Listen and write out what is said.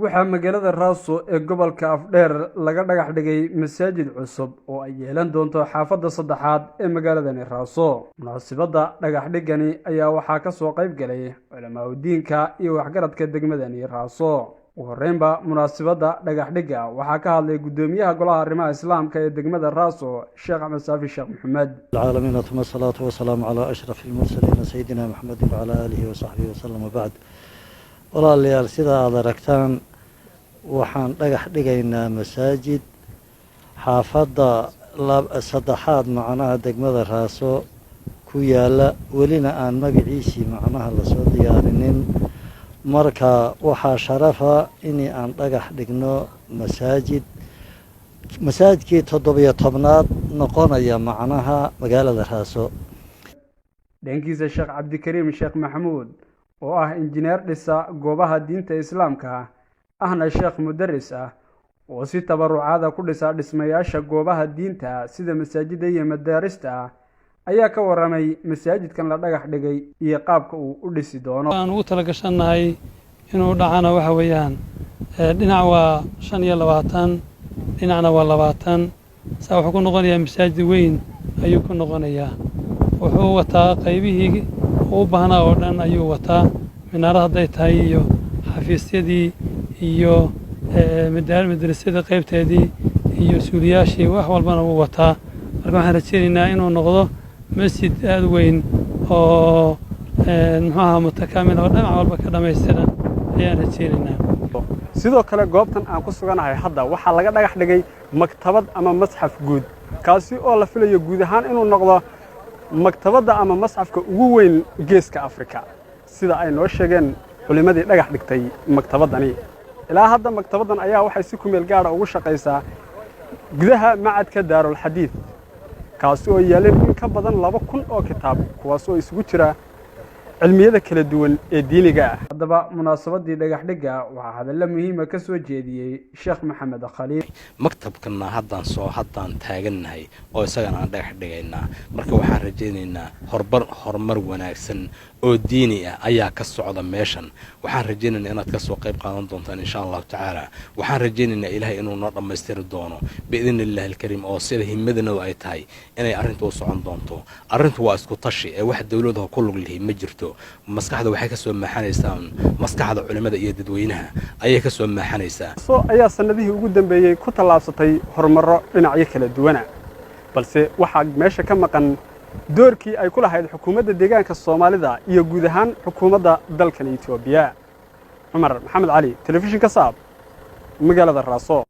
waxaa magaalada Raaso ee gobolka Afdheer laga dhagax dhigay masaajid cusub oo ay yeelan doonto xaafadda saddexaad ee magaaladani Raaso. Munaasabadda dhagax dhigani ayaa waxaa ka soo qayb galay culamaa diinka iyo waxgaradka degmadani Raaso. ugu horreynba munaasabadda dhagax dhigga waxaa ka hadlay gudoomiyaha golaha arrimaha islaamka ee degmada Raaso Sheekh Axmed Saafi Sheekh Maxamed. العالمين ثم الصلاة والسلام على أشرف المرسلين سيدنا محمد وعلى آله وصحبه وسلم وبعد. walaalyaal sida aad aragtaan waxaan dhagax dhigaynaa masaajid xaafadda saddexaad macnaha degmada Raaso ku yaala welina aan magaciisii macnaha la soo diyaarinin marka waxaa sharafa in aan dhagax dhigno masaajidkii 17aad noqonaya macnaha magaalada Raaso. dhankiisa Sheekh Cabdikariim Sheekh Maxamuud oo ah injineer dhisa goobaha diinta islaamka ahna sheekh mudarris ah oo si tabarucaada ku dhisa dhismayaasha goobaha diinta sida masaajida iyo madaarista ayaa ka waramay masaajidkan la dhagax dhigay iyo qaabka uu u dhisi doono. aan ugu tala gashanahay inuu dhacana waxa weeyaan dhinac waa 25 dhinacna waa 20 saa wuxuu ku noqonayaa masaajid weyn ayuu ku noqonayaa wuxuu wataa qaybihii u baahnaa oo dhan ayuu wataa minaarada hadday tahay iyo xafiisyadii iyo madrasada qaybteedii iyo suuliyaashii wax walbana wuu wataa marka waxaan rajaynaynaa inuu noqdo masjid aad weyn oo muxuu mutakaamil oo dhinac walba ka dhammaystiran ayaan rajaynaynaa. sidoo kale goobtan aan ku suganahay hadda waxaa laga dhagax dhigay maktabad ama masxaf guud kaasi oo la filayo guud ahaan inuu noqdo maktabadda ama masxafka ugu weyn geeska Afrika sida ay noo sheegeen culimadii dhagax dhigtay maktabadani. ilaa hadda maktabaddan ayaa waxay si ku meel gaar ah ugu shaqeysaa gudaha macadka Daarul Xadiid kaasi oo yeelan in ka badan 2,000 oo kitaab kuwaas oo isugu jira cilmiyada kala duwan ee diiniga ah. haddaba munaasabadii dhagax dhigga waxaa hadallo muhiim ah ka soo jeediyay Sheekh Maxamed Khaliil. maktabkana haddaan taagannahay oo isagana aan dhagax dhigaynaa marka waxaan rajaynaynaa horumar wanaagsan oo diini ah ayaa ka socda meeshan waxaan rajaynaynaa inaad ka soo qayb qaadan doontaan insha Allah tacaala waxaan rajaynaynaa Ilaahay inuu noo dhammaystiri doono biidhnillaahi alkariim oo sida himadana ay tahay inay arrintu u socon doonto. arrintu waa isku tashi ee wax dawladda ku lug leh ma jirto maskaxda waxay ka soo maaxanaysaa maskaxda culimada iyo dadweynaha ayay ka soo maaxanaysaa. soo ayaa sanadihii ugu dambeeyay ku tallaabsatay horumaro dhinacyo kala duwan balse waxa meesha ka maqan doorkii ay ku lahayd xukuumadda deegaanka Soomaalida iyo guud ahaan xukuumadda dalkan Itoobiya. Cumar Maxamed Cali, telefishinka Saab, magaalada Raaso.